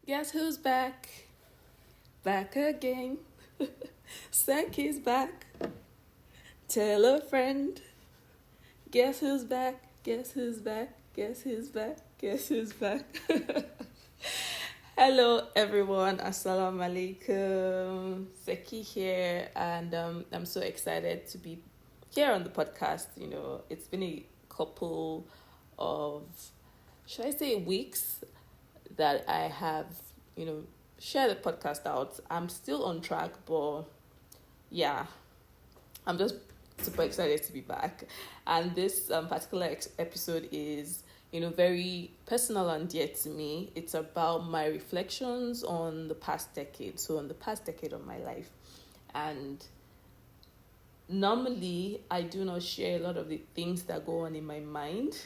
Guess who's back? Back again. Seki's back. Tell a friend. Guess who's back? Guess who's back? Guess who's back? Guess who's back? Hello, everyone. Assalamu alaikum. Seki here, and I'm so excited to be here on the podcast. It's been a couple of, should I say, weeks that I have, you know, shared the podcast out. I'm still on track, but yeah, I'm just super excited to be back. And this particular episode is, very personal and dear to me. It's about my reflections on the past decade. So, on the past decade of my life. And normally, I do not share a lot of the things that go on in my mind.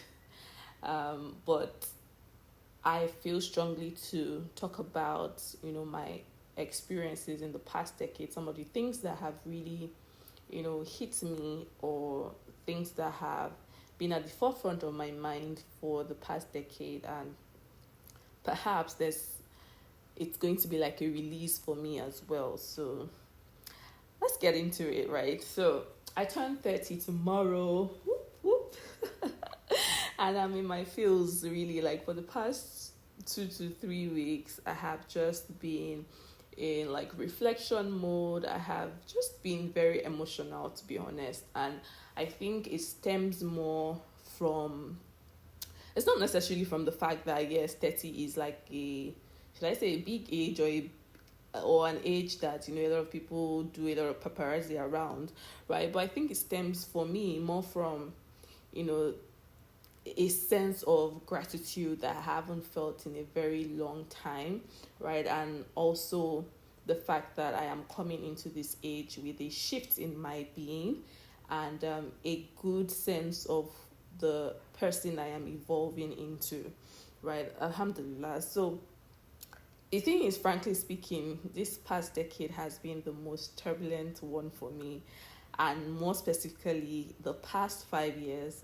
But I feel strongly to talk about, my experiences in the past decade, some of the things that have really, hit me, or things that have been at the forefront of my mind for the past decade. And perhaps it's going to be like a release for me as well. So let's get into it, right? So I turn 30 tomorrow. Whoop, whoop. And I'm in my feels really, like, for the past 2 to 3 weeks. I have just been in like reflection mode. I have just been very emotional, to be honest. And I think it stems more from, it's not necessarily from the fact that, yes, 30 is like should I say, a big age, or an age that, a lot of people do a lot of paparazzi around, right? But I think it stems for me more from, a sense of gratitude that I haven't felt in a very long time, right? And also the fact that I am coming into this age with a shift in my being, and a good sense of the person I am evolving into, right? Alhamdulilah. So the thing is, frankly speaking, this past decade has been the most turbulent one for me, and more specifically, the past 5 years.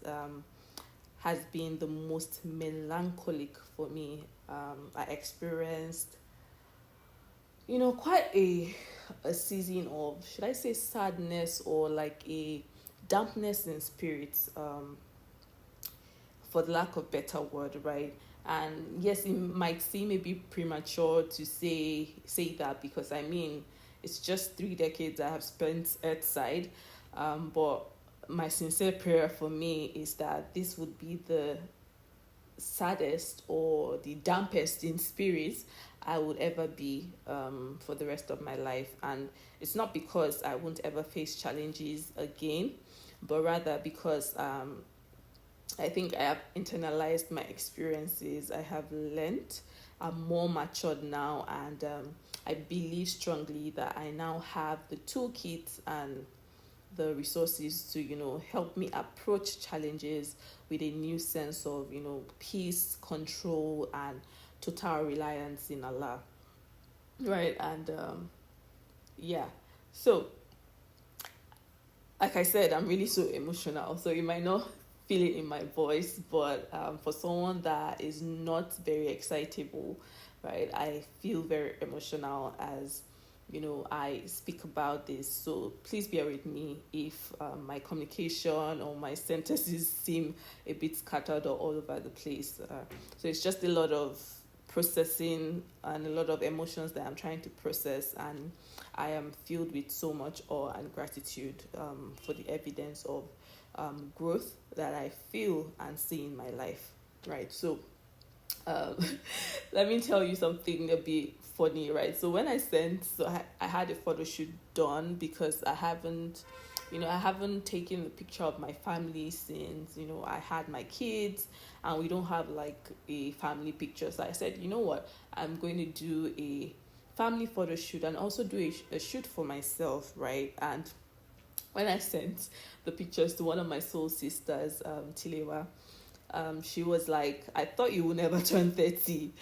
Has been the most melancholic for me. I experienced, quite a season of, should I say, sadness, or like a dampness in spirits, for the lack of better word, right? And yes, it might seem maybe premature to say that, because I mean, it's just 3 decades I have spent outside, but my sincere prayer for me is that this would be the saddest or the dampest in spirits I would ever be, for the rest of my life. And it's not because I won't ever face challenges again, but rather because I think I have internalized my experiences. I have learned. I'm more matured now, and I believe strongly that I now have the toolkit and the resources to help me approach challenges with a new sense of peace, control, and total reliance in Allah, right? And yeah, so like I said, I'm really so emotional, so you might not feel it in my voice, but for someone that is not very excitable, right, I feel very emotional as I speak about this. So please bear with me if my communication or my sentences seem a bit scattered or all over the place. So it's just a lot of processing and a lot of emotions that I'm trying to process, and I am filled with so much awe and gratitude for the evidence of growth that I feel and see in my life, right? So um, let me tell you something a bit funny, right? So when I had a photo shoot done, because I haven't taken the picture of my family since, I had my kids, and we don't have like a family picture. So I said, you know what, I'm going to do a family photo shoot and also do a shoot for myself, right? And when I sent the pictures to one of my soul sisters, Tilewa, she was like, I thought you would never turn 30.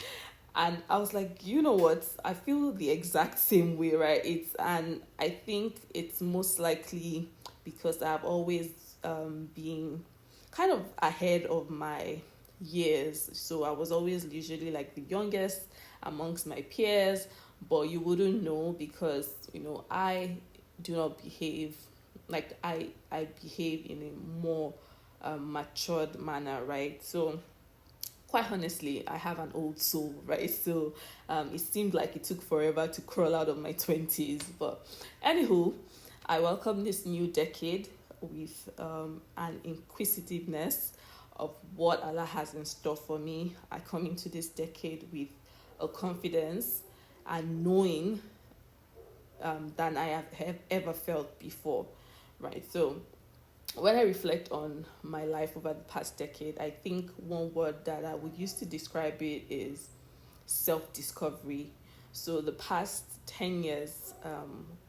And I was like, you know what? I feel the exact same way, right? And I think it's most likely because I've always been kind of ahead of my years. So I was always usually like the youngest amongst my peers, but you wouldn't know because, I do not behave like I behave in a more matured manner, right? So quite honestly, I have an old soul, right? So it seemed like it took forever to crawl out of my 20s. But anywho, I welcome this new decade with an inquisitiveness of what Allah has in store for me. I come into this decade with a confidence and knowing than I have ever felt before, right? So when I reflect on my life over the past decade, I think one word that I would use to describe it is self discovery. So the past 10 years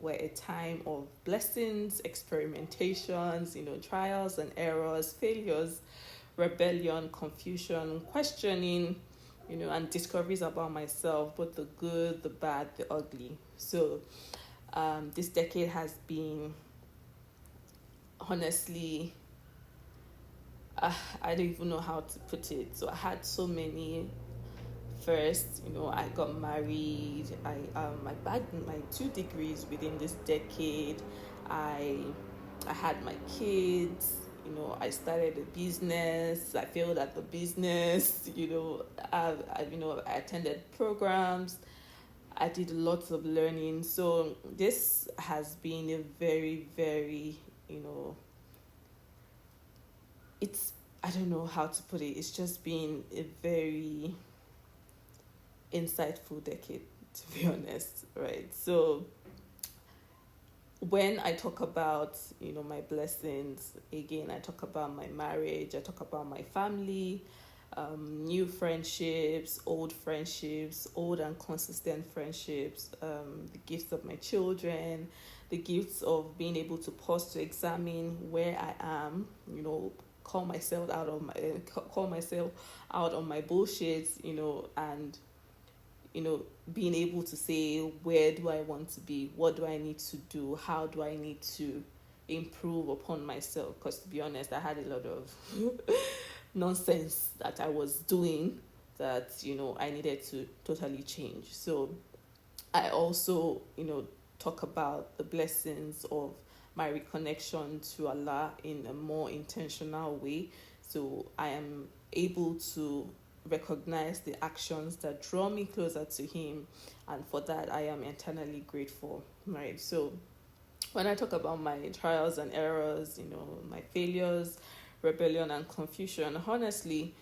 were a time of blessings, experimentations, trials and errors, failures, rebellion, confusion, questioning, and discoveries about myself, both the good, the bad, the ugly. So this decade has been honestly, I don't even know how to put it. So I had so many first. I got married. I bagged my 2 degrees within this decade. I had my kids. I started a business. I failed at the business. I attended programs. I did lots of learning. So this has been a very, very, it's, I don't know how to put it. It's just been a very insightful decade, to be honest, right? So when I talk about, my blessings, again, I talk about my marriage, I talk about my family, new friendships, old and consistent friendships, the gifts of my children, the gifts of being able to pause to examine where I am, call myself out on my bullshit, and being able to say, where do I want to be? What do I need to do? How do I need to improve upon myself? Because to be honest, I had a lot of nonsense that I was doing that, I needed to totally change. So I also, talk about the blessings of my reconnection to Allah in a more intentional way. So I am able to recognize the actions that draw me closer to Him, and for that I am eternally grateful, right? So when I talk about my trials and errors, my failures, rebellion and confusion, honestly,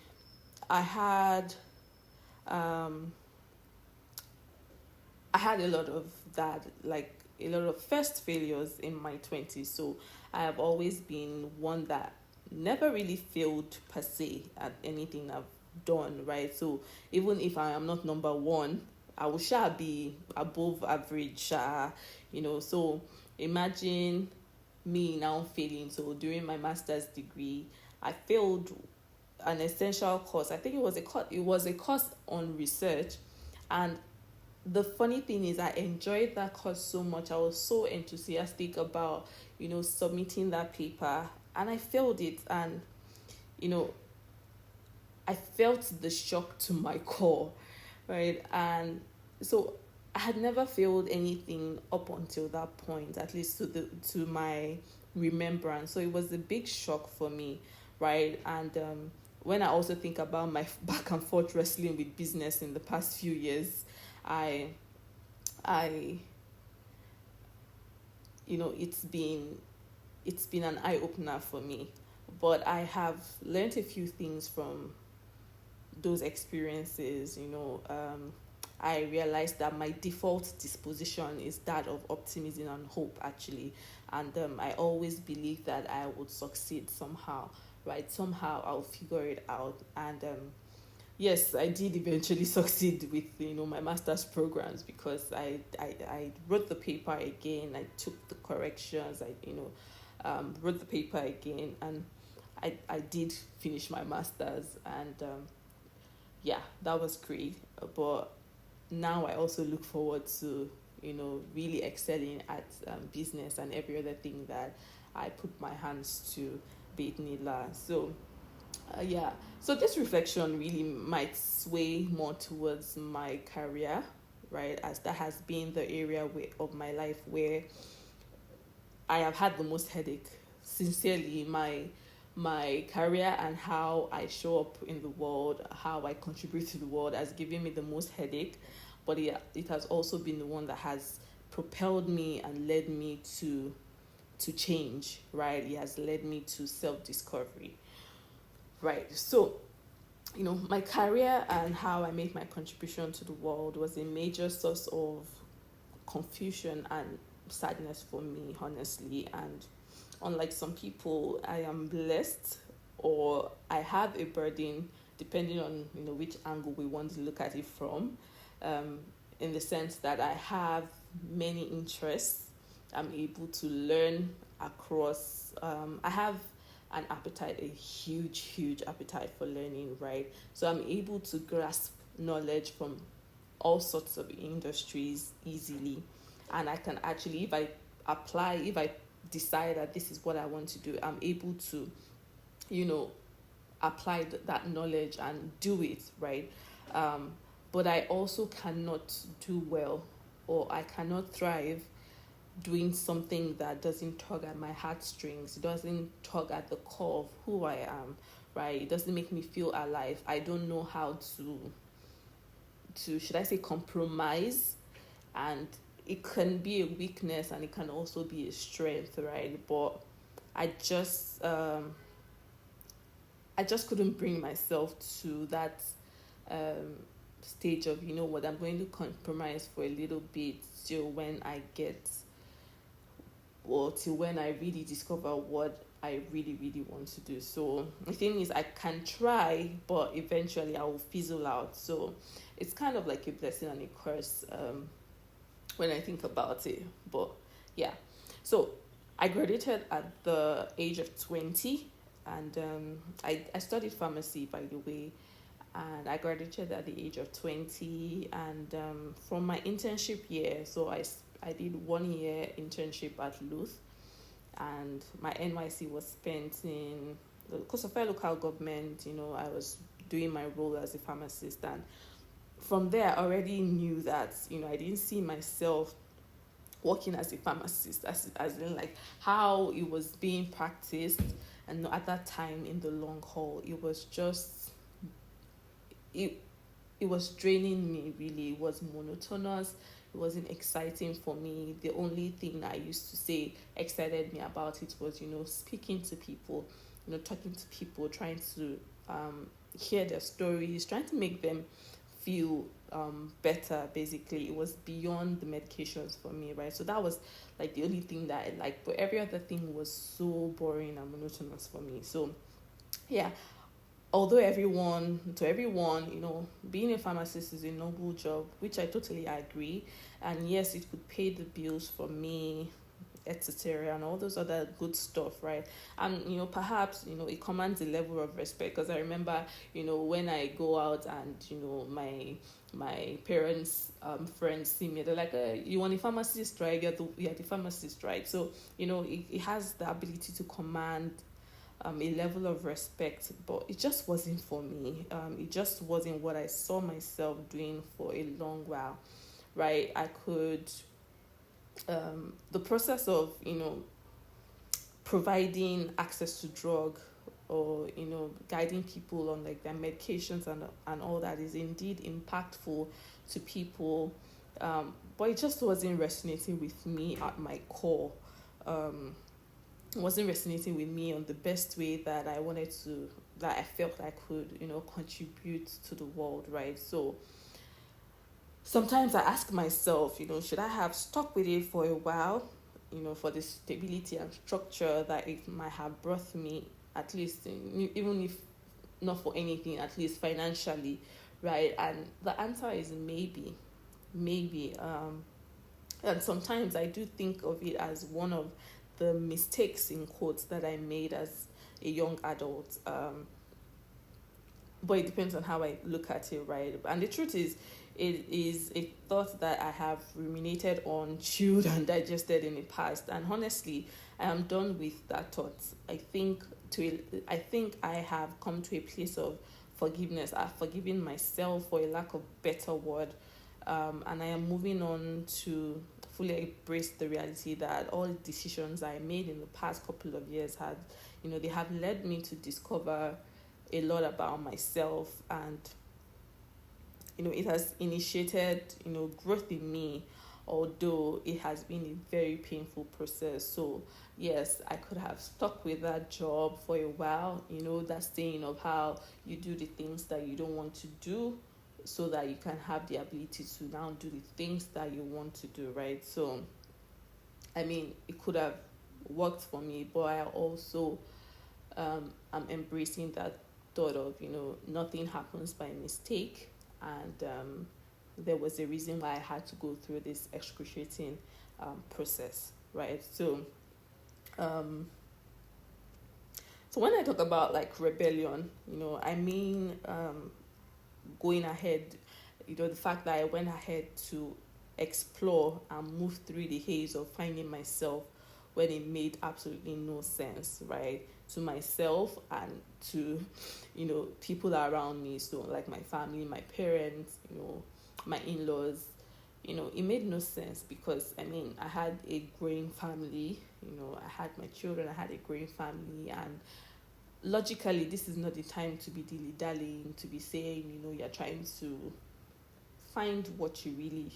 I had a lot of that, like a lot of first failures in my 20s. So I have always been one that never really failed per se at anything I've done, right? So even if I am not number one, I will sure be above average, So imagine me now failing. So during my master's degree, I failed an essential course. I think it was a course on research, and the funny thing is I enjoyed that course so much. I was so enthusiastic about, submitting that paper, and I failed it, and I felt the shock to my core, right? And so I had never failed anything up until that point, at least to my remembrance. So it was a big shock for me, right? And when I also think about my back and forth wrestling with business in the past few years, I it's been an eye opener for me. But I have learned a few things from those experiences. I realized that my default disposition is that of optimism and hope, actually, and I always believe that I would succeed somehow, right? Somehow I'll figure it out, and yes, I did eventually succeed with my master's programs, because I wrote the paper again. I took the corrections. I wrote the paper again, and I did finish my master's, and yeah, that was great. But now I also look forward to really excelling at business and every other thing that I put my hands to, Bidnillah. So Yeah. So this reflection really might sway more towards my career, right? As that has been the area of my life where I have had the most headache. Sincerely, my career and how I show up in the world, how I contribute to the world, has given me the most headache. But it has also been the one that has propelled me and led me to change. Right? It has led me to self discovery. Right. So my career and how I made my contribution to the world was a major source of confusion and sadness for me, honestly. And unlike some people, I am blessed, or I have a burden, depending on which angle we want to look at it from. Um, in the sense that I have many interests, I'm able to learn across. I have an appetite, a huge appetite for learning, right? So I'm able to grasp knowledge from all sorts of industries easily, and I can actually, if I decide that this is what I want to do, I'm able to you know apply that knowledge and do it, right? But I also cannot do well, or I cannot thrive doing something that doesn't tug at my heartstrings, doesn't tug at the core of who I am, right? It doesn't make me feel alive. I don't know how to should I say, compromise. And it can be a weakness and it can also be a strength, right? But I just couldn't bring myself to that um stage of, what, I'm going to compromise for a little bit till when I get, or till when I really discover what I really, really want to do. So the thing is, I can try, but eventually I will fizzle out. So it's kind of like a blessing and a curse, when I think about it. But yeah, so I graduated at the age of 20, and I studied pharmacy, by the way. And I graduated at the age of 20. And from my internship year, so I did 1 year internship at Luth, and my NYC was spent in the Kosovo local government. I was doing my role as a pharmacist, and from there I already knew that I didn't see myself working as a pharmacist, as in like how it was being practiced. And at that time, in the long haul, it was just it it was draining me, really. It was monotonous. It wasn't exciting for me. The only thing I used to say excited me about it was, speaking to people, talking to people, trying to hear their stories, trying to make them feel better. Basically, it was beyond the medications for me, right? So that was like the only thing that I liked, but every other thing was so boring and monotonous for me. So yeah, although everyone, being a pharmacist is a noble job, which I totally agree. And yes, it could pay the bills for me, etc., and all those other good stuff, right? And perhaps it commands a level of respect, because I remember when I go out and my parents friends see me, they're like, you want a pharmacist, right? You're the pharmacist, right? So it has the ability to command a level of respect, but it just wasn't for me. It just wasn't what I saw myself doing for a long while, right? I could, the process of, providing access to drug, or, guiding people on like their medications and all that is indeed impactful to people. But it just wasn't resonating with me at my core. Wasn't resonating with me on the best way that I felt I could, contribute to the world, right? So sometimes I ask myself, should I have stuck with it for a while, for the stability and structure that it might have brought me, at least, even if not for anything, at least financially, right? And the answer is maybe, maybe. And sometimes I do think of it as one of the mistakes, in quotes, that I made as a young adult. But it depends on how I look at it, right? And the truth is, it is a thought that I have ruminated on, chewed, and digested in the past. And honestly, I am done with that thought. I think I think I have come to a place of forgiveness. I've forgiven myself, for a lack of better word, and I am moving on to fully embrace the reality that all decisions I made in the past couple of years had, they have led me to discover a lot about myself, and it has initiated growth in me, although it has been a very painful process. So yes, I could have stuck with that job for a while, that saying of how you do the things that you don't want to do so that you can have the ability to now do the things that you want to do, right? So I mean, it could have worked for me, but I also I'm embracing that thought of nothing happens by mistake, and there was a reason why I had to go through this excruciating process, right? Um, so when I talk about like rebellion, I mean going ahead, the fact that I went ahead to explore and move through the haze of finding myself when it made absolutely no sense, right? To myself and to, people around me. So like my family, my parents, my in-laws, it made no sense because I mean, I had a growing family, I had my children, I had a growing family, and logically, this is not the time to be dilly-dallying, to be saying, you're trying to find what you really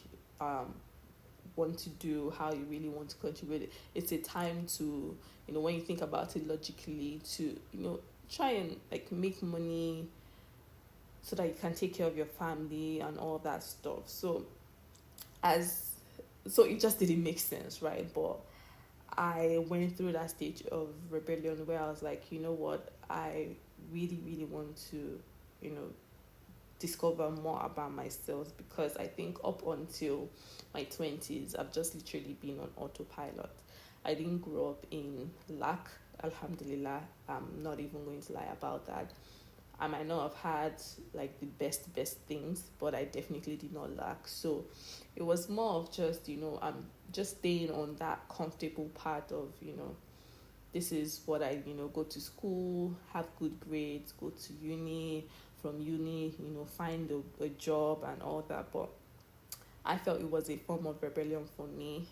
want to do, how you really want to contribute. It's a time to, when you think about it logically, to, try and like make money so that you can take care of your family and all that stuff. So it just didn't make sense, right? But I went through that stage of rebellion where I was like, you know what, I really, really want to, discover more about myself, because I think up until my 20s, I've just literally been on autopilot. I didn't grow up in lack, Alhamdulilah. I'm not even going to lie about that. I might not have had like the best things, but I definitely did not lack. So it was more of just, I'm just staying on that comfortable part of, this is what I, go to school, have good grades, go to uni, from uni, find a job and all that. But I felt it was a form of rebellion for me,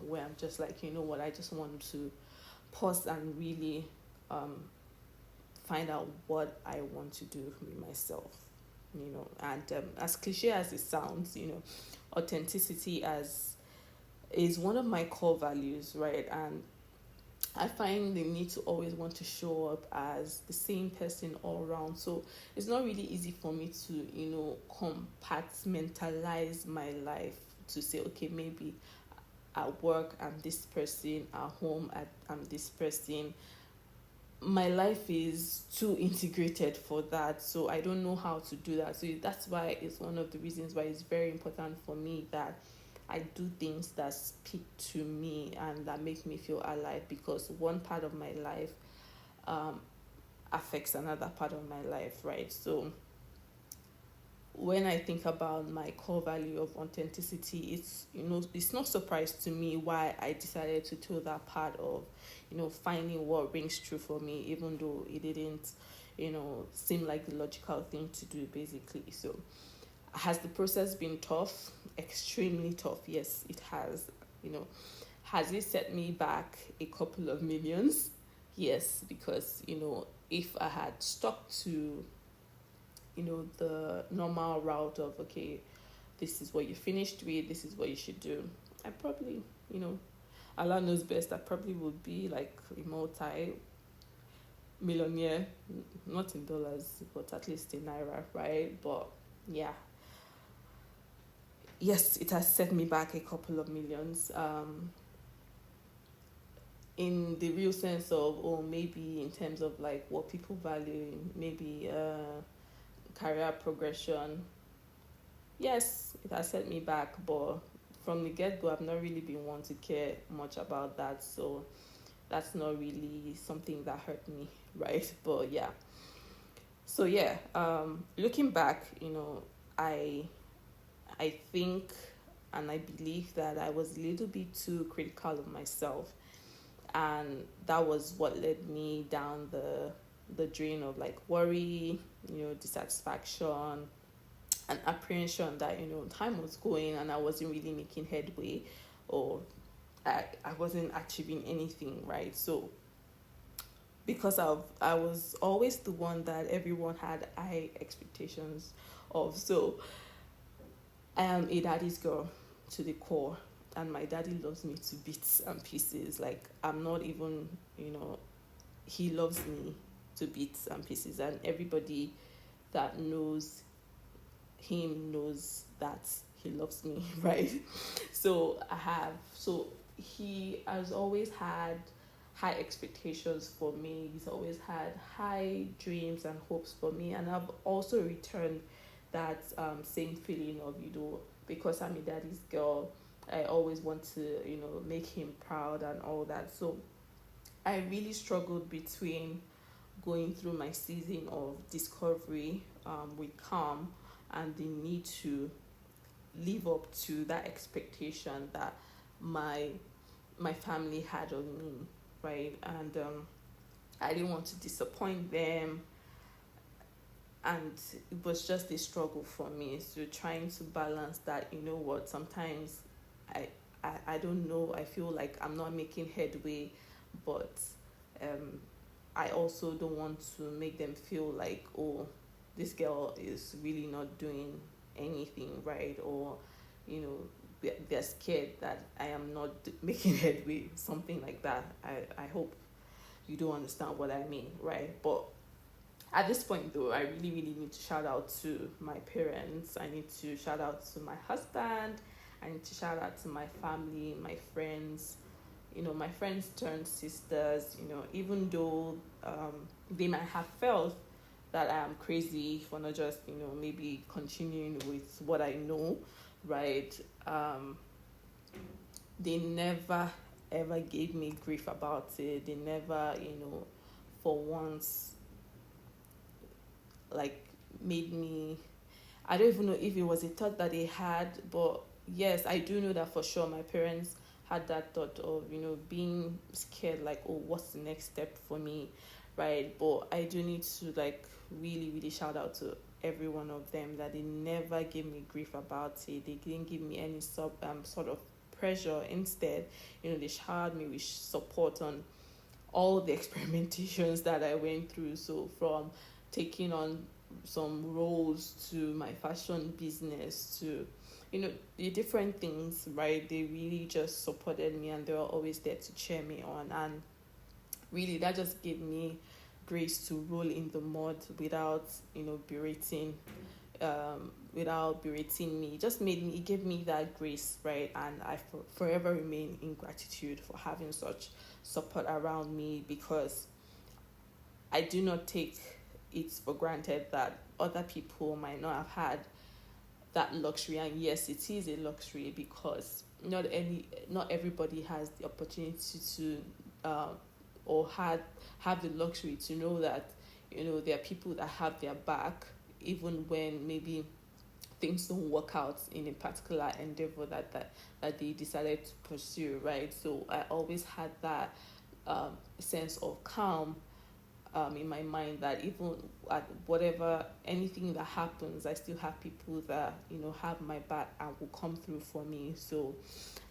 where I'm just like, you know what, I just want to pause and really find out what I want to do with myself, and as cliche as it sounds, authenticity as is one of my core values, right? And I find the need to always want to show up as the same person all around. So it's not really easy for me to, compartmentalize my life to say, okay, maybe at work I'm this person, at home I'm this person. My life is too integrated for that, so I don't know how to do that. So that's why it's one of the reasons why it's very important for me that I do things that speak to me and that make me feel alive, because one part of my life affects another part of my life, right? So when I think about my core value of authenticity, it's not surprise to me why I decided to do that part of, finding what rings true for me, even though it didn't, seem like the logical thing to do, basically. So has the process been tough? Extremely tough. Yes, it has. Has it set me back a couple of millions? Yes, because, if I had stuck to, the normal route of, okay, this is what you finished with, this is what you should do, I probably, Allah knows best, I probably would be like a multi-millionaire, not in dollars, but at least in naira, right? But yeah, yes, it has set me back a couple of millions. In the real sense of, or maybe in terms of like what people value, maybe career progression. Yes, it has set me back, but from the get-go, I've not really been one to care much about that. So that's not really something that hurt me, right? But yeah. So yeah, looking back, I think and I believe that I was a little bit too critical of myself. And that was what led me down the drain of like worry, dissatisfaction and apprehension that time was going and I wasn't really making headway, or I wasn't achieving anything, right? So because I was always the one that everyone had high expectations of. So I am a daddy's girl to the core, and my daddy loves me to bits and pieces. Like, I'm not even, he loves me to bits and pieces, and everybody that knows him knows that he loves me, right? So he has always had high expectations for me. He's always had high dreams and hopes for me, and I've also returned that same feeling of, because I'm a daddy's girl, I always want to, make him proud and all that. So I really struggled between going through my season of discovery with calm and the need to live up to that expectation that my family had on me, right? And I didn't want to disappoint them, and it was just a struggle for me. So trying to balance that, sometimes I don't know, I feel like I'm not making headway, but I also don't want to make them feel like, oh, this girl is really not doing anything, right? Or they're scared that I am not making headway, something like that. I hope you do understand what I mean, right? But at this point, though, I really, really need to shout out to my parents. I need to shout out to my husband. I need to shout out to my family, my friends. My friends turned sisters, even though they might have felt that I am crazy for not just, maybe continuing with what I know, right? They never, ever gave me grief about it. They never, for once, like, made me, I don't even know if it was a thought that they had, but yes, I do know that for sure my parents had that thought of, being scared, like, oh, what's the next step for me, right? But I do need to, like, really, really shout out to every one of them that they never gave me grief about it. They didn't give me any sort of pressure. Instead, they showered me with support on all the experimentations that I went through. So from taking on some roles to my fashion business to the different things, right? They really just supported me, and they were always there to cheer me on. And really, that just gave me grace to roll in the mud without berating without berating me. It gave me that grace, right? And I forever remain in gratitude for having such support around me, because I do not take it for granted that other people might not have had that luxury. And yes, it is a luxury, because not everybody has the opportunity to or have the luxury to know that there are people that have their back, even when maybe things don't work out in a particular endeavor that they decided to pursue, right? So I always had that sense of calm in my mind, that even at anything that happens, I still have people that have my back and will come through for me. So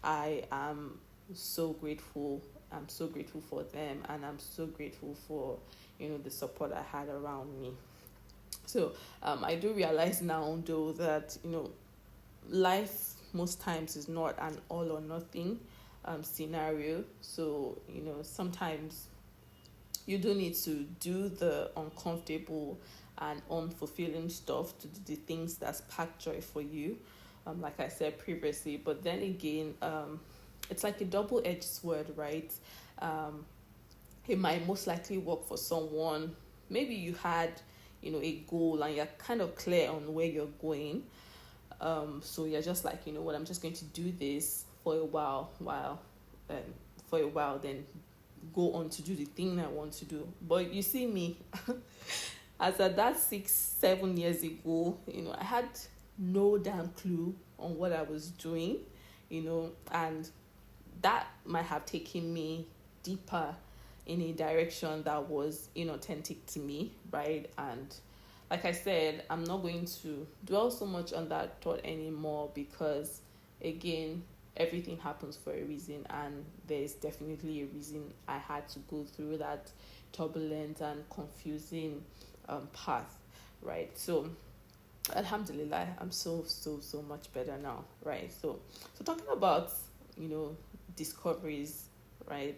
I am so grateful. I'm so grateful for them, and I'm so grateful for the support I had around me. So I do realize now, though, that life most times is not an all or nothing scenario. So sometimes you do need to do the uncomfortable and unfulfilling stuff to do the things that spark joy for you, like I said previously. But then again, it's like a double-edged sword, right? It might most likely work for someone. Maybe you had a goal and you're kind of clear on where you're going, so you're just like, what, I'm just going to do this for a while, then go on to do the thing I want to do. But you see me, as at that 6-7 years ago, I had no damn clue on what I was doing, and that might have taken me deeper in a direction that was inauthentic to me, right? And like I said, I'm not going to dwell so much on that thought anymore because, again, everything happens for a reason, and there's definitely a reason I had to go through that turbulent and confusing path, right? So, Alhamdulillah, I'm so much better now, right? So talking about discoveries, right?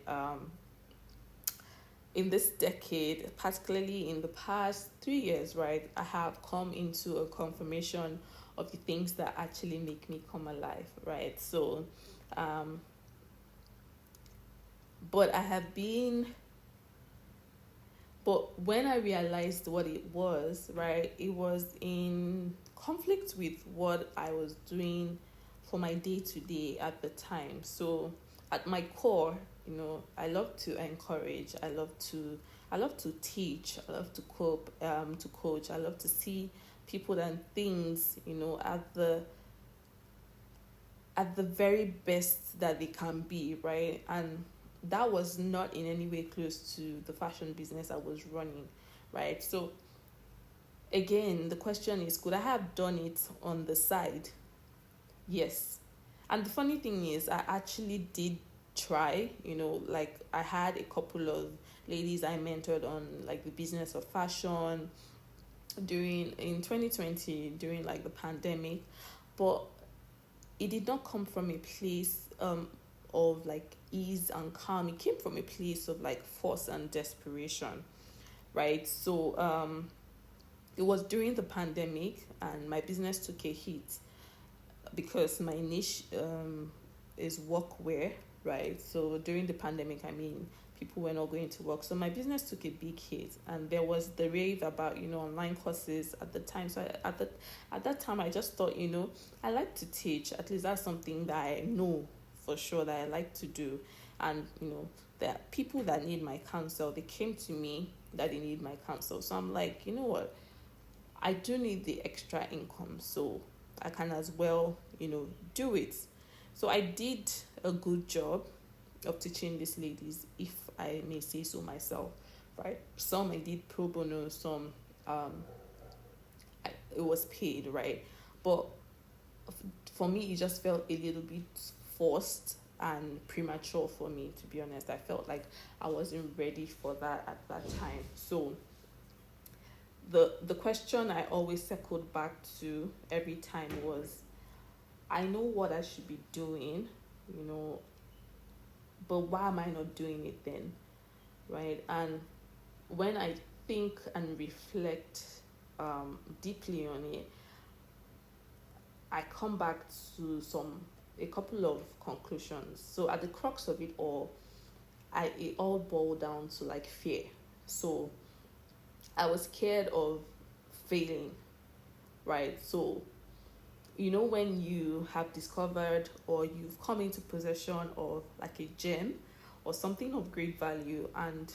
In this decade, particularly in the past 3 years, right, I have come into a confirmation of the things that actually make me come alive, right? So, but I have been, but when I realized what it was, right, it was in conflict with what I was doing for my day to day at the time. So, at my core, I love to encourage. I love to teach. I love to coach. I love to see people and things, at the very best that they can be, right? And that was not in any way close to the fashion business I was running, right? So again, the question is, could I have done it on the side? Yes. And the funny thing is, I actually did try, like I had a couple of ladies I mentored on like the business of fashion in 2020 during like the pandemic, but it did not come from a place of like ease and calm. It came from a place of like force and desperation, right? So it was during the pandemic and my business took a hit because my niche is workwear, right? So during the pandemic, people were not going to work. So my business took a big hit, and there was the rave about online courses at the time. So at that time, I just thought I like to teach. At least that's something that I know for sure that I like to do, and there are people that need my counsel. They came to me that they need my counsel. So I'm like, you know what? I do need the extra income, so I can as well, do it. So I did a good job of teaching these ladies, if I may say so myself, right? Some I did pro bono, some it was paid, right? But for me, it just felt a little bit forced and premature for me, to be honest. I felt like I wasn't ready for that at that time. So the question I always circled back to every time was, I know what I should be doing, but why am I not doing it then, right? And when I think and reflect deeply on it, I come back to a couple of conclusions. So at the crux of it all, it all boiled down to like fear. So I was scared of failing, right? So when you have discovered or you've come into possession of like a gem or something of great value, and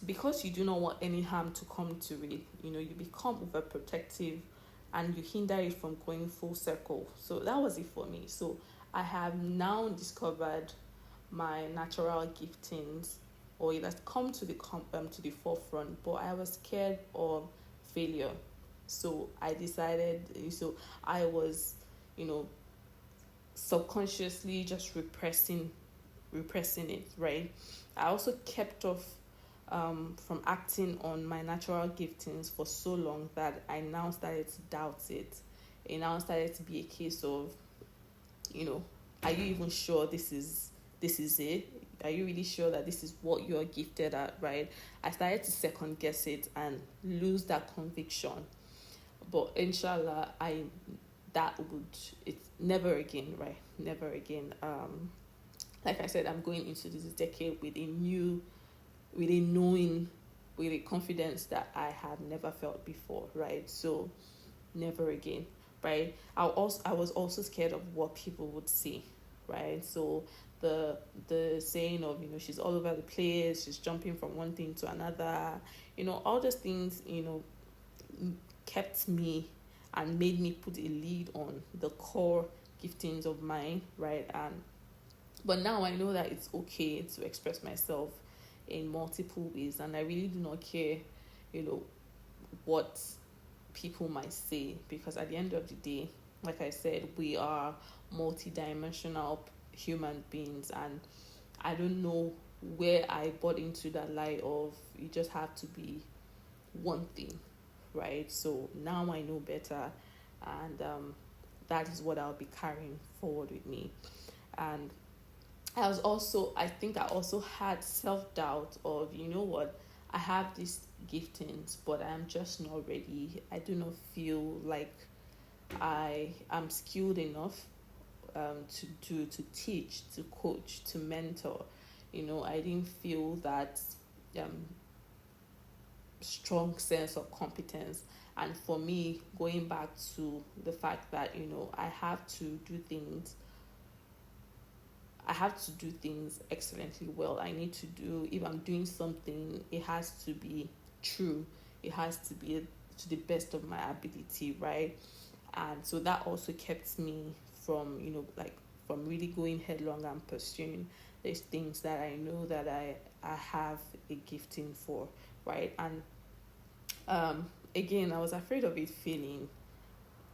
because you do not want any harm to come to it, you become overprotective and you hinder it from going full circle. So that was it for me. So I have now discovered my natural giftings, or it has come to the forefront, but I was scared of failure. So I decided, so I was, subconsciously just repressing it, right? I also kept off from acting on my natural giftings for so long that I now started to doubt it. It now started to be a case of, are you even sure this is it? Are you really sure that this is what you're gifted at, right? I started to second guess it and lose that conviction. But inshallah, it's never again, right? Never again. Like I said, I'm going into this decade with a knowing, with a confidence that I have never felt before, right? So never again, right? I was also scared of what people would say, right? So the saying of, she's all over the place, she's jumping from one thing to another, all those things, kept me and made me put a lead on the core giftings of mine, right? And But now I know that it's okay to express myself in multiple ways, and I really do not care, you know, what people might say, because at the end of the day, like I said, we are multidimensional human beings, and I don't know where I bought into that lie of you just have to be one thing, right? So now I know better, and that is what I'll be carrying forward with me. And I think I also had self doubt of, you know what, I have these giftings, but I'm just not ready. I do not feel like I am skilled enough to teach, to coach, to mentor. I didn't feel that um, strong sense of competence. And for me, going back to the fact that, I have to do things excellently well. I need to do, if I'm doing something, it has to be true. It has to be to the best of my ability, right? And so that also kept me from, from really going headlong and pursuing these things that I know that I have a gifting for, right? And again, I was afraid of it failing.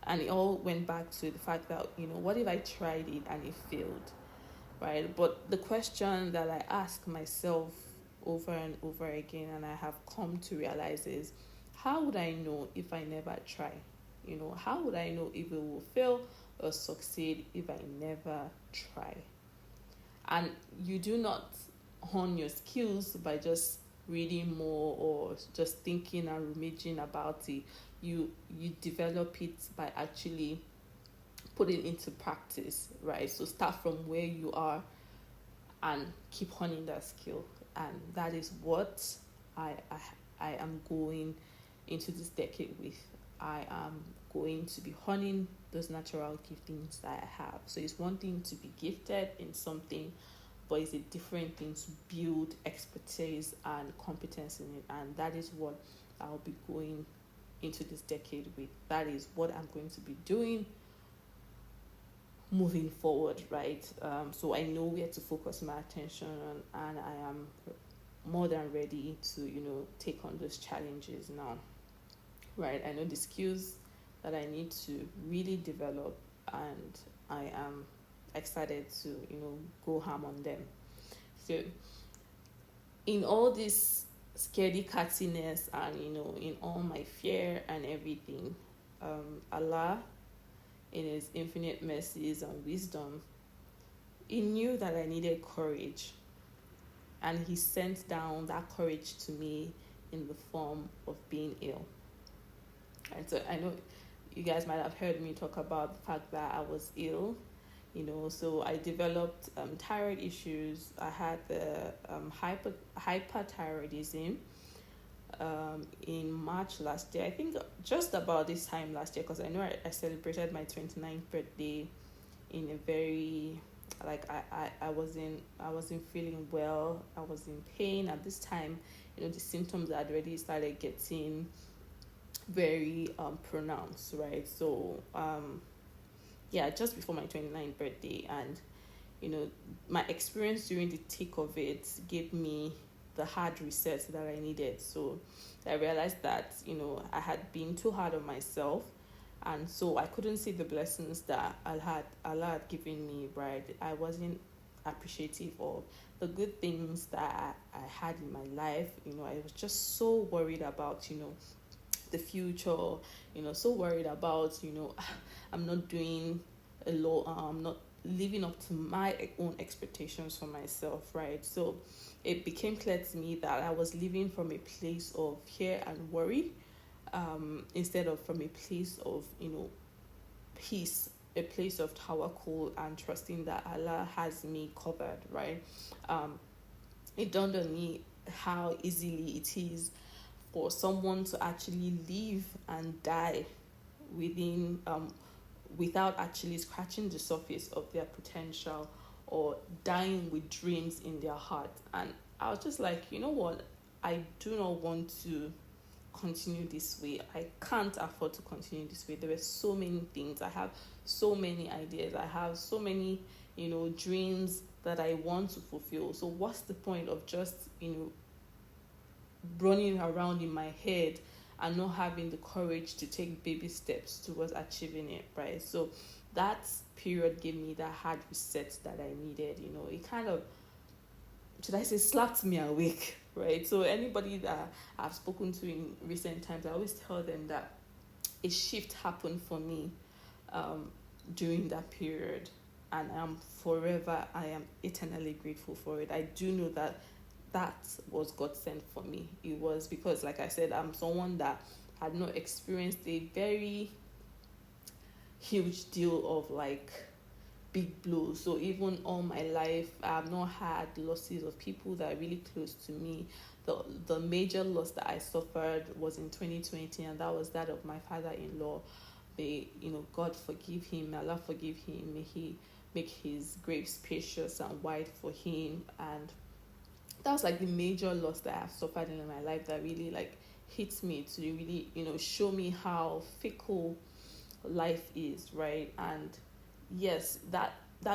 And it all went back to the fact that, what if I tried it and it failed? Right? But the question that I ask myself over and over again, and I have come to realize, is how would I know if I never try? How would I know if it will fail or succeed if I never try? And you do not hone your skills by just reading more or just thinking and rummaging about it. You develop it by actually put it into practice, right? So start from where you are and keep honing that skill. And that is what I am going into this decade with. I am going to be honing those natural giftings that I have. So it's one thing to be gifted in something, but it's a different thing to build expertise and competence in it. And that is what I'll be going into this decade with. That is what I'm going to be doing moving forward, right? So I know where to focus my attention on, and I am more than ready to take on those challenges now, right? I know the skills that I need to really develop, and I am excited to go ham on them. So in all this scaredy cattiness and in all my fear and everything, Allah, in his infinite mercies and wisdom, he knew that I needed courage, and he sent down that courage to me in the form of being ill. And so I know you guys might have heard me talk about the fact that I was ill, so I developed thyroid issues. I had the hyperthyroidism in March last year. I think just about this time last year, because I know I celebrated my 29th birthday in a very, I wasn't feeling well. I was in pain at this time. The symptoms had already started getting very pronounced, right? So just before my 29th birthday, and my experience during the thick of it gave me the hard reset that I needed. So I realized that I had been too hard on myself, and so I couldn't see the blessings that Allah had given me, right? I wasn't appreciative of the good things that I had in my life. I was just so worried about the future, so worried about I'm not doing a lot, I'm not living up to my own expectations for myself, right? So it became clear to me that I was living from a place of fear and worry, instead of from a place of peace, a place of tawakkul and trusting that Allah has me covered, right? It dawned on me how easily it is for someone to actually live and die without actually scratching the surface of their potential, or dying with dreams in their heart. And I was just like, you know what? I do not want to continue this way. I can't afford to continue this way. There were so many things. I have so many ideas. I have so many, dreams that I want to fulfill. So what's the point of just, running around in my head and not having the courage to take baby steps towards achieving it, right? So that period gave me that hard reset that I needed. It kind of, should I say, slapped me awake, right? So anybody that I've spoken to in recent times, I always tell them that a shift happened for me during that period, and I am eternally grateful for it. I do know that was God sent for me. It was because, like I said, I'm someone that had not experienced a very huge deal of like big blows. So even all my life, I've not had losses of people that are really close to me. The major loss that I suffered was in 2020, and that was that of my father-in-law. May God forgive him, may Allah forgive him, may He make His grave spacious and wide for him. And that was like the major loss that I've suffered in my life that really like hits me to really show me how fickle life is, right? And yes, that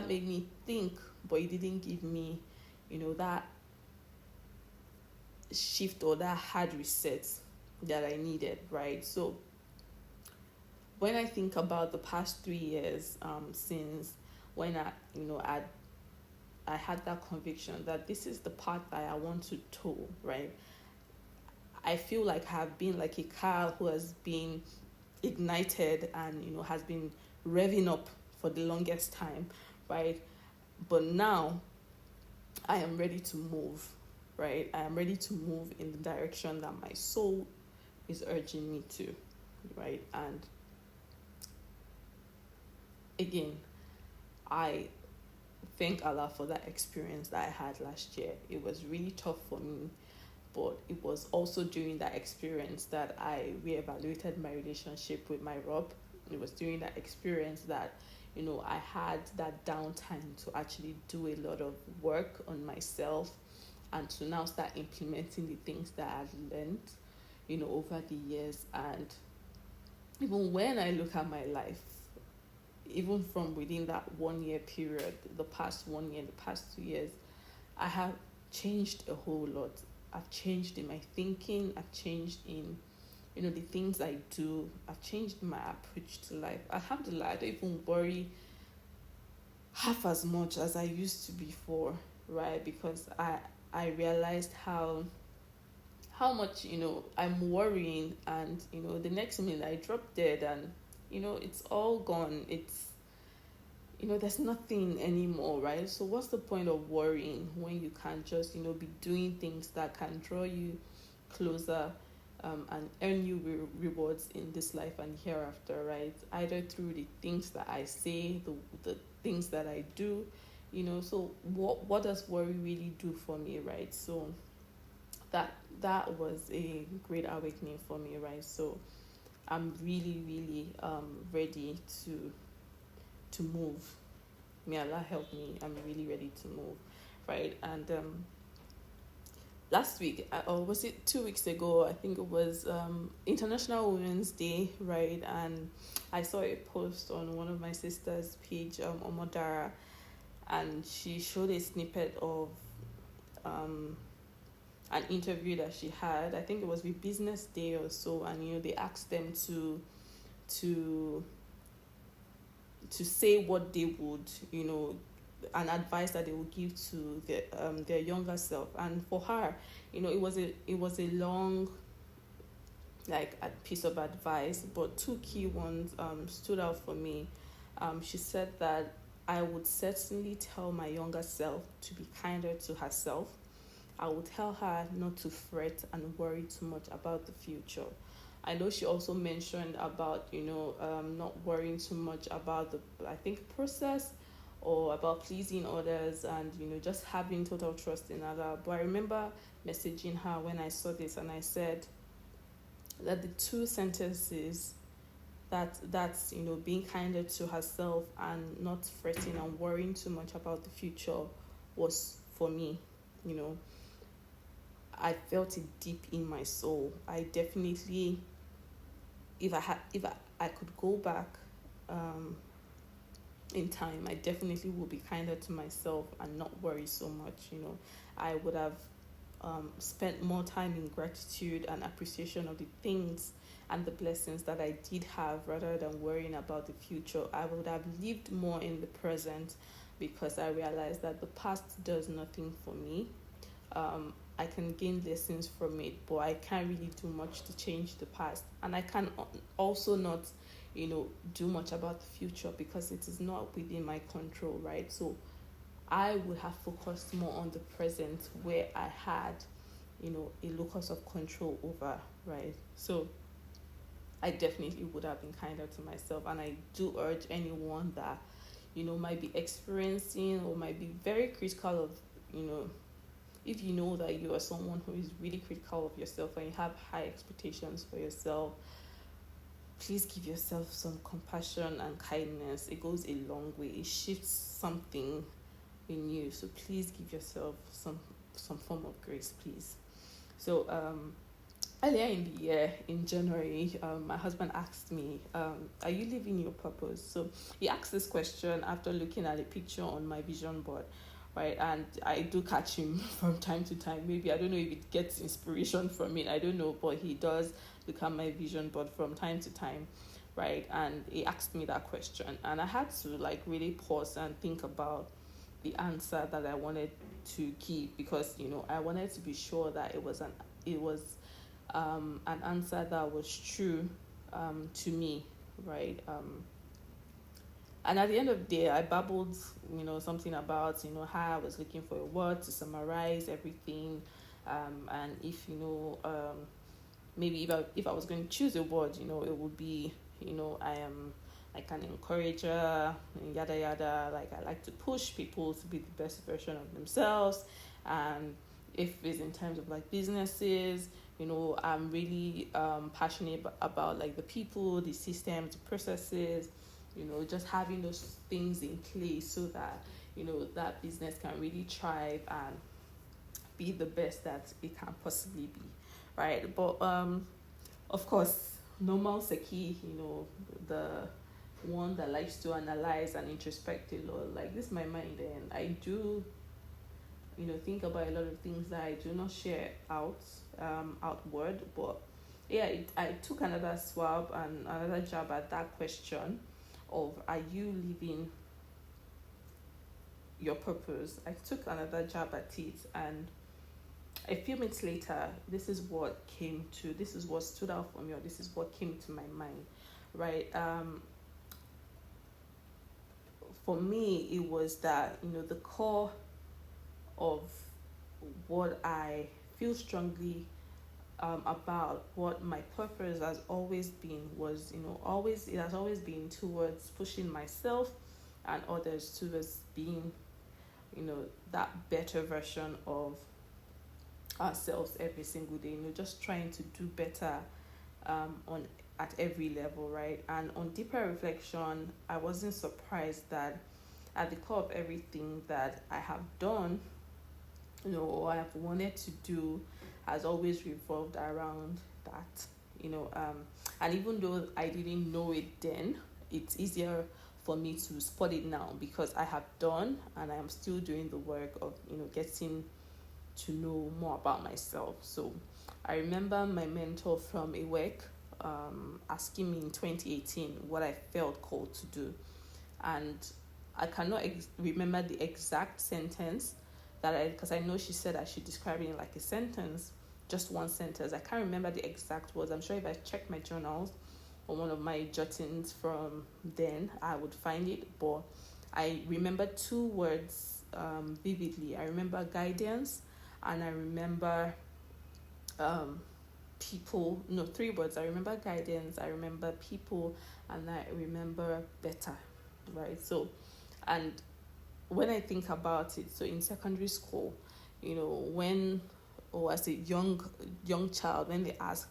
made me think, but it didn't give me that shift or that hard reset that I needed, right? So when I think about the past 3 years, since when I had that conviction that this is the path that I want to tow, right? I feel like I've been like a car who has been ignited and has been revving up for the longest time, right? But now I am ready to move, right? I am ready to move in the direction that my soul is urging me to, right? And again, I thank Allah for that experience that I had last year. It was really tough for me, but it was also during that experience that I reevaluated my relationship with my Rob. It was during that experience that I had that downtime to actually do a lot of work on myself and to now start implementing the things that I've learned over the years. And even when I look at my life, even from within that 1 year period, the past 1 year, the past 2 years, I have changed a whole lot. I've changed in my thinking. I've changed in, the things I do. I've changed my approach to life. Alhamdulilah, I don't even worry half as much as I used to before, right? Because I realized how much, I'm worrying, and, the next minute I drop dead and, it's all gone. It's, there's nothing anymore, right? So what's the point of worrying when you can just, be doing things that can draw you closer and earn you rewards in this life and hereafter, right? Either through the things that I say, the things that I do, so what does worry really do for me, right? So that was a great awakening for me, right? So I'm really, really ready to move. May Allah help me. I'm really ready to move, right? And last week, or was it 2 weeks ago? I think it was International Women's Day, right? And I saw a post on one of my sister's page, Omodara, and she showed a snippet of an interview that she had. I think it was with Business Day or so, and they asked them to say what they would, an advice that they would give to their younger self. And for her, it was a long, like, a piece of advice, but two key ones stood out for me. She said that I would certainly tell my younger self to be kinder to herself. I would tell her not to fret and worry too much about the future. I know she also mentioned about, not worrying too much about the, I think, process, or about pleasing others, and, just having total trust in Allah. But I remember messaging her when I saw this, and I said that the two sentences, that's being kinder to herself and not fretting and worrying too much about the future, was for me. I felt it deep in my soul. I definitely, if I could go back in time, I definitely would be kinder to myself and not worry so much. I would have spent more time in gratitude and appreciation of the things and the blessings that I did have rather than worrying about the future. I would have lived more in the present because I realized that the past does nothing for me. I can gain lessons from it, but I can't really do much to change the past. And I can also not, do much about the future because it is not within my control, right? So I would have focused more on the present where I had, a locus of control over, right? So I definitely would have been kinder to myself. And I do urge anyone that, might be experiencing or might be very critical of, if you know that you are someone who is really critical of yourself and you have high expectations for yourself, please give yourself some compassion and kindness. It goes a long way. It shifts something in you. So please give yourself some form of grace, please. So earlier in the year, in January, my husband asked me, are you living your purpose? So he asked this question after looking at a picture on my vision board, right? And I do catch him from time to time. Maybe, I don't know if it gets inspiration from it, I don't know, but he does look at my vision board from time to time, right? And he asked me that question, and I had to really pause and think about the answer that I wanted to give, because I wanted to be sure that it was an answer that was true to me, right? And at the end of the day, I babbled, something about, how I was looking for a word to summarize everything, and if maybe if I was going to choose a word, it would be, I am like an encourager, yada yada. Like, I like to push people to be the best version of themselves. And if it's in terms of businesses, I'm really passionate about the people, the systems, the processes, just having those things in place so that that business can really thrive and be the best that it can possibly be, right? But of course, normal Seki, the one that likes to analyze and introspect a lot, this is my mind, and I do think about a lot of things that I do not share outward. But yeah, I took another swab and another jab at that question of, are you living your purpose? I took another jab at it, and a few minutes later, this is what stood out for me, or this is what came to my mind, right? For me, it was that, the core of what I feel strongly about what my purpose has always been was, it has always been towards pushing myself and others towards being, that better version of ourselves every single day, just trying to do better at every level, right? And on deeper reflection, I wasn't surprised that at the core of everything that I have done, or I have wanted to do, has always revolved around that, and even though I didn't know it then, it's easier for me to spot it now, because I have done and I am still doing the work of, getting to know more about myself. So I remember my mentor from a work asking me in 2018 what I felt called to do, and I cannot remember the exact sentence because I know she said I should describe it in a sentence, just one sentence. I can't remember the exact words. I'm sure if I check my journals or one of my jottings from then, I would find it. But I remember two words vividly. I remember guidance, and I remember people. No, three words. I remember guidance, I remember people, and I remember better, right? So, and when I think about it, so in secondary school, or as a young child, when they ask,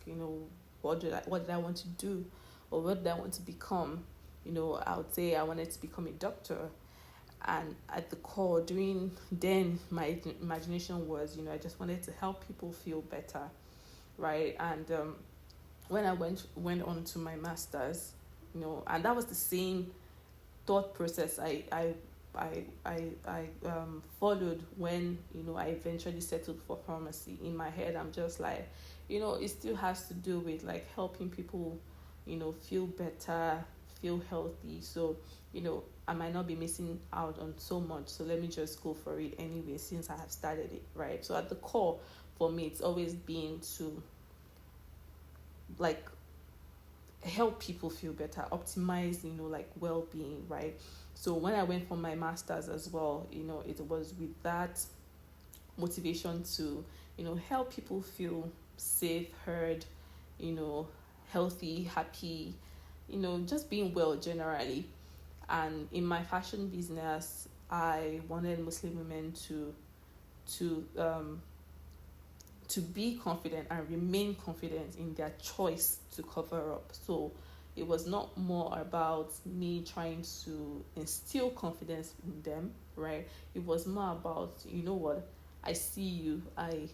what did I want to do, or what did I want to become, I would say I wanted to become a doctor. And at the core, during then, my imagination was, I just wanted to help people feel better, right? And when I went on to my masters, and that was the same thought process I followed when I eventually settled for pharmacy. In my head, I'm just like, it still has to do with like helping people, feel better, feel healthy. So, I might not be missing out on so much. So let me just go for it anyway since I have started it, right? So at the core, for me, it's always been to like help people feel better, optimize, like well-being, right? So when I went for my masters as well, it was with that motivation to, help people feel safe, heard, you know, healthy, happy, just being well generally. And in my fashion business, I wanted Muslim women to um to be confident and remain confident in their choice to cover up. So it was not more about me trying to instill confidence in them, right? It was more about, what, I see you, I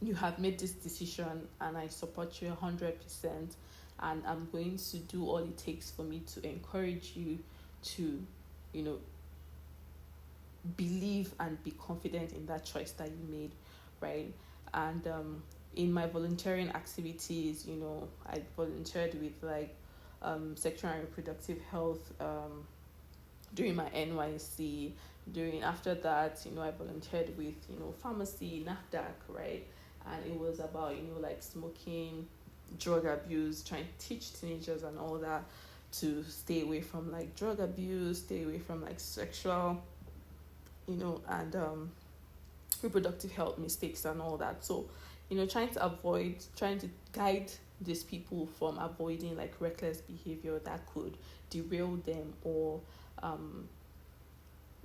you have made this decision and I support you 100%, and I'm going to do all it takes for me to encourage you to, you know, believe and be confident in that choice that you made, right? And in my volunteering activities, I volunteered with like sexual and reproductive health during my NYC. During after that, I volunteered with pharmacy, NAFDAC, right? And it was about like smoking, drug abuse, trying to teach teenagers and all that to stay away from like drug abuse, stay away from like sexual and reproductive health mistakes and all that. So, trying to guide these people from avoiding like reckless behavior that could derail them or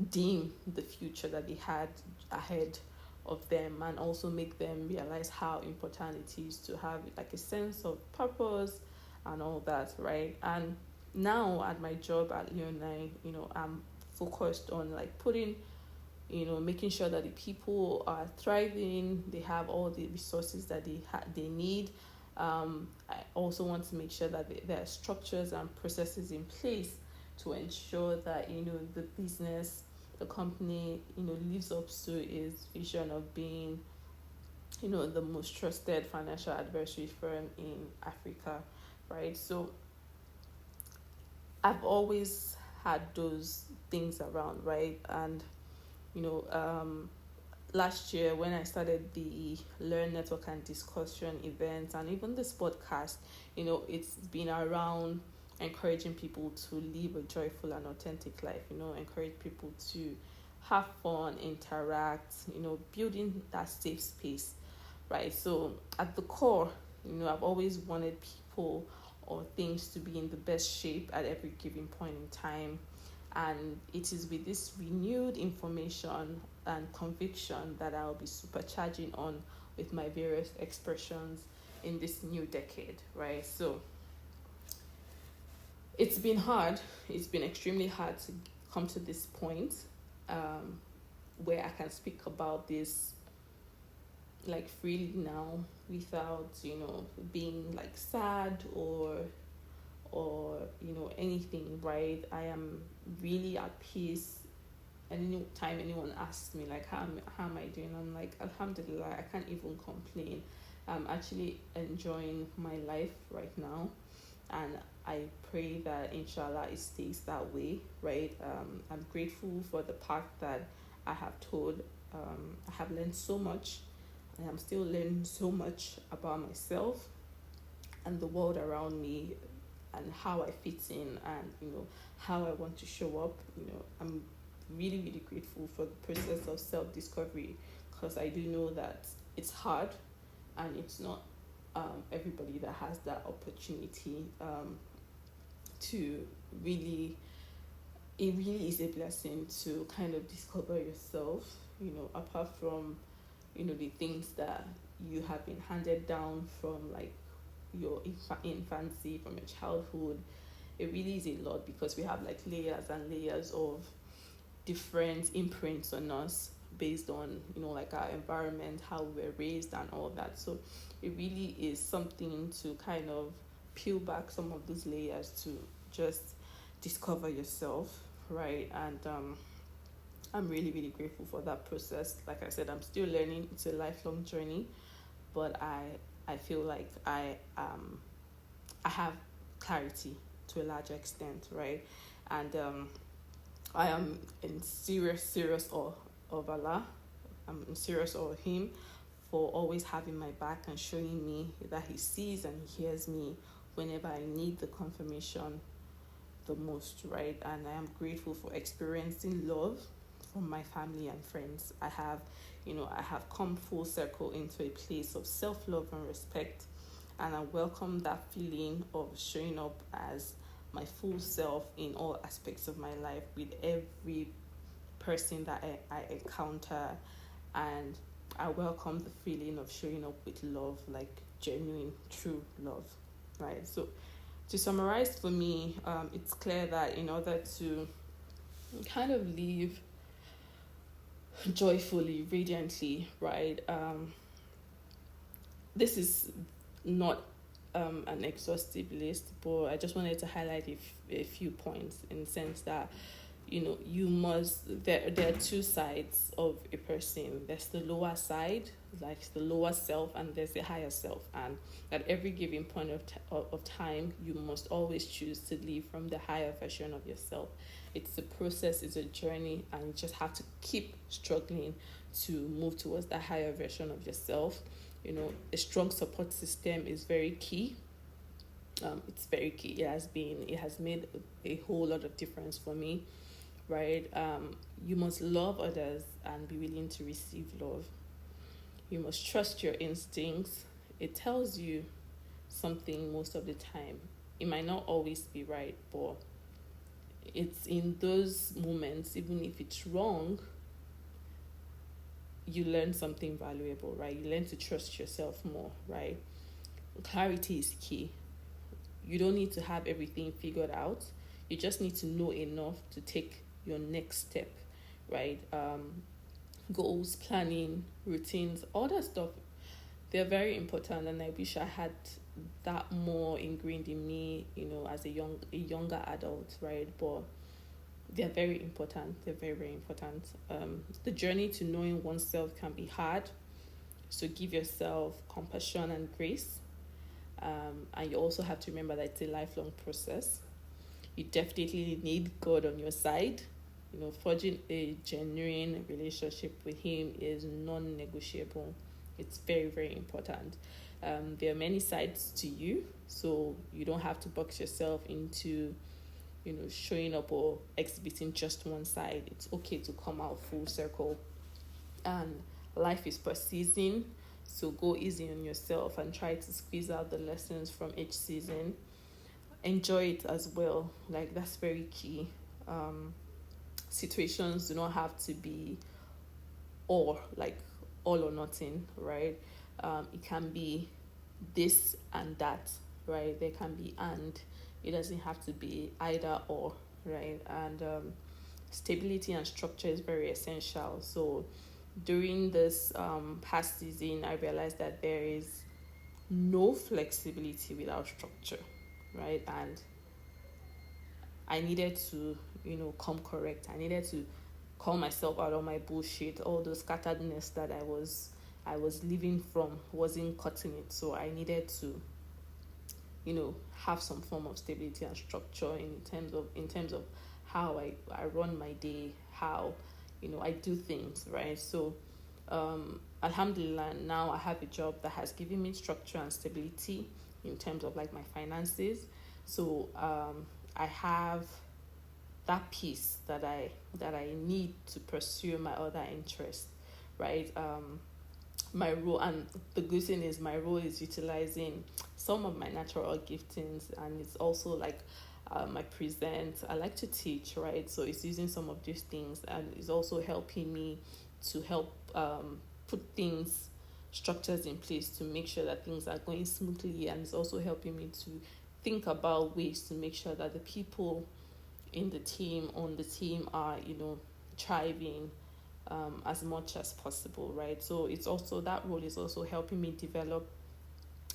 dim the future that they had ahead of them, and also make them realize how important it is to have like a sense of purpose and all that, right? And now at my job at Leonine, I'm focused on like putting making sure that the people are thriving, they have all the resources that they need. I also want to make sure that there are structures and processes in place to ensure that the business, the company, lives up to its vision of being, the most trusted financial advisory firm in Africa, right? So I've always had those things around, right? And you know, last year when I started the Learn Network and Discussion events and even this podcast, it's been around encouraging people to live a joyful and authentic life, encourage people to have fun, interact, building that safe space, right? So at the core, I've always wanted people or things to be in the best shape at every given point in time. And it is with this renewed information and conviction that I'll be supercharging on with my various expressions in this new decade, right? So it's been hard. It's been extremely hard to come to this point where I can speak about this like freely now without, being like sad or anything, right? I am really at peace. And any time anyone asks me like how am I doing, I'm like, Alhamdulilah, I can't even complain. I'm actually enjoying my life right now, and I pray that inshallah it stays that way, right? I'm grateful for the path that I have told. I have learned so much, and I'm still learning so much about myself and the world around me, and how I fit in, and how I want to show up. I'm really, really grateful for the process of self-discovery, because I do know that it's hard, and it's not everybody that has that opportunity to really, it really is a blessing to kind of discover yourself, apart from the things that you have been handed down from like your infancy, from your childhood. it really is a lot, because we have like layers and layers of different imprints on us based on, like our environment, how we were raised and all that. So it really is something to kind of peel back some of those layers to just discover yourself, right? And I'm really, really grateful for that process. Like I said, I'm still learning. It's a lifelong journey, but I feel like I have clarity to a large extent, right? And I am in serious awe of Allah. I'm in serious awe of Him for always having my back and showing me that He sees and He hears me whenever I need the confirmation the most, right? And I am grateful for experiencing love from my family and friends. I have come full circle into a place of self-love and respect, and I welcome that feeling of showing up as my full self in all aspects of my life with every person that I encounter. And I welcome the feeling of showing up with love, like genuine, true love, right? So to summarize for me, it's clear that in order to kind of live joyfully, radiantly, right? This is not an exhaustive list, but I just wanted to highlight a few points, in the sense that you must, there are two sides of a person. There's the lower side, like the lower self, and there's the higher self. And at every given point of time, you must always choose to live from the higher version of yourself. It's a process, it's a journey, and you just have to keep struggling to move towards that higher version of yourself. A strong support system is very key. It's very key. It has made a whole lot of difference for me, right? You must love others and be willing to receive love. You must trust your instincts. It tells you something most of the time. It might not always be right, but it's in those moments, even if it's wrong, you learn something valuable, right? You learn to trust yourself more, right? Clarity is key. You don't need to have everything figured out. You just need to know enough to take your next step, right? Goals, planning, routines, all that stuff, they're very important, and I wish I had that more ingrained in me, as a younger adult, right? But they're very important. They're very, very important. The journey to knowing oneself can be hard, so give yourself compassion and grace. And you also have to remember that it's a lifelong process. You definitely need God on your side. Forging a genuine relationship with Him is non-negotiable. It's very, very important. There are many sides to you, so you don't have to box yourself into, showing up or exhibiting just one side. It's okay to come out full circle. And life is per season, so go easy on yourself and try to squeeze out the lessons from each season. Enjoy it as well. Like, that's very key. Situations do not have to be all or nothing, right? It can be this and that, right? There can be and. It doesn't have to be either or, right? And stability and structure is very essential. So during this past season, I realized that there is no flexibility without structure, right? And I needed to, come correct. I needed to call myself out on my bullshit. All those scatteredness that I was living from wasn't cutting it. So I needed to, have some form of stability and structure in terms of how I run my day, how, I do things, right? So Alhamdulilah, now I have a job that has given me structure and stability in terms of like my finances. So I have that piece that I need to pursue my other interests, right? My role, and the good thing is my role is utilizing some of my natural giftings, and it's also like I present, I like to teach, right? So it's using some of these things, and it's also helping me to help put structures in place to make sure that things are going smoothly, and it's also helping me to think about ways to make sure that the people in the team, on the team, are, thriving as much as possible, right? So it's also, that role is also helping me develop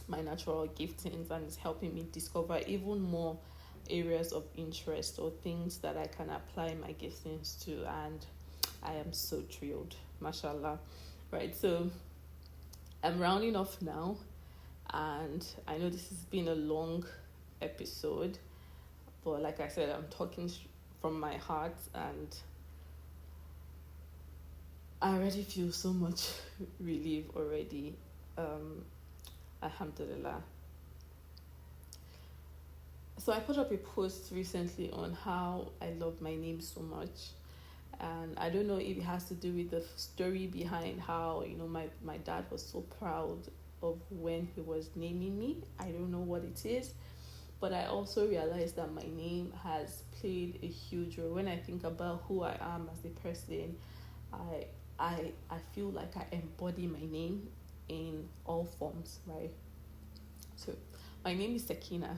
my natural giftings, and it's helping me discover even more areas of interest or things that I can apply my giftings to, and I am so thrilled, mashallah. Right, so I'm rounding off now, and I know this has been a long episode, but like I said, I'm talking from my heart, and I already feel so much relief already. Alhamdulillah. So I put up a post recently on how I love my name so much, and I don't know if it has to do with the story behind how my dad was so proud of when he was naming me. I don't know what it is, but I also realized that my name has played a huge role. When I think about who I am as a person, I feel like I embody my name in all forms, right? So my name is Sekinat,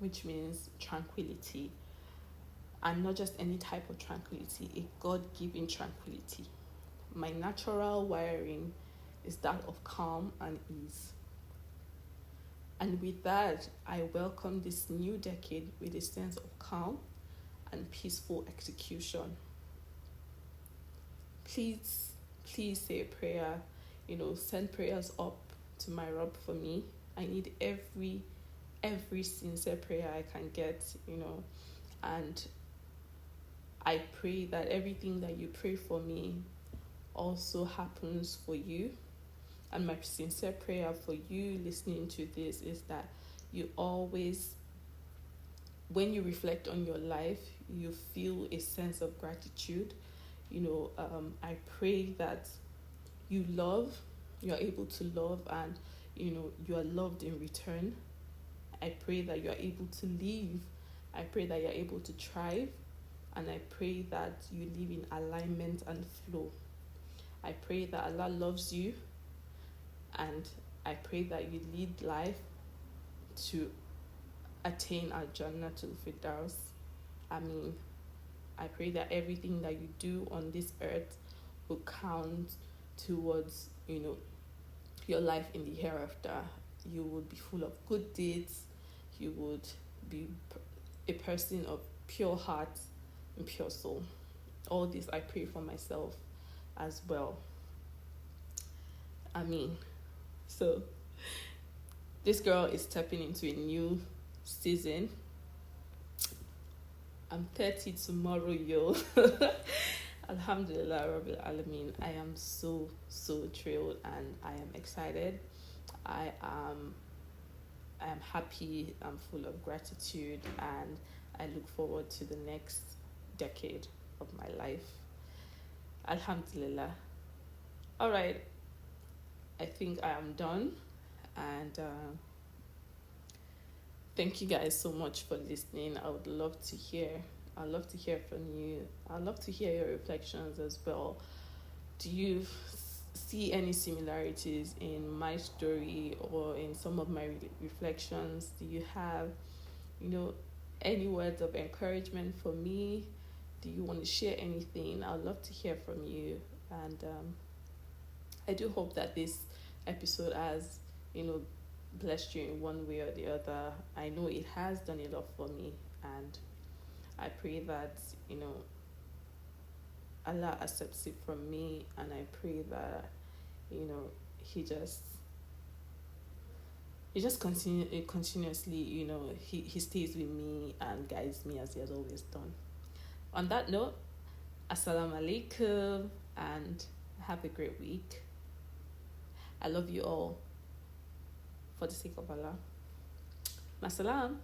which means tranquility, and not just any type of tranquility, a God-given tranquility. My natural wiring is that of calm and ease. And with that, I welcome this new decade with a sense of calm and peaceful execution. Please say a prayer, send prayers up to my Rob for me. I need every sincere prayer I can get, and I pray that everything that you pray for me also happens for you. And my sincere prayer for you listening to this is that you always, when you reflect on your life, you feel a sense of gratitude. I pray that you're able to love, and you are loved in return. I pray that you are able to live. I pray that you're able to thrive, and I pray that you live in alignment and flow. I pray that Allah loves you, and I pray that you lead life to attain Al-Jannah to Firdaus. Ameen. I pray that everything that you do on this earth will count towards, your life in the hereafter. You would be full of good deeds. You would be a person of pure heart and pure soul. All this I pray for myself as well. Ameen. So this girl is stepping into a new season. I'm 30 tomorrow, yo. Alhamdulilah, rabil Alamin. I am so thrilled, and I am excited. I am happy. I'm full of gratitude, and I look forward to the next decade of my life. Alhamdulillah. All right. I think I am done, and thank you guys so much for listening. I would love to hear. I'd love to hear from you. I'd love to hear your reflections as well. Do you see any similarities in my story or in some of my reflections? Do you have, any words of encouragement for me? Do you want to share anything? I'd love to hear from you. And I do hope that this episode has, blessed you in one way or the other. I know it has done a lot for me, and I pray that, Allah accepts it from me, and I pray that, he just continuously, he stays with me and guides me as he has always done. On that note, Assalamu alaikum, and have a great week. I love you all, for the sake of Allah. Masalam.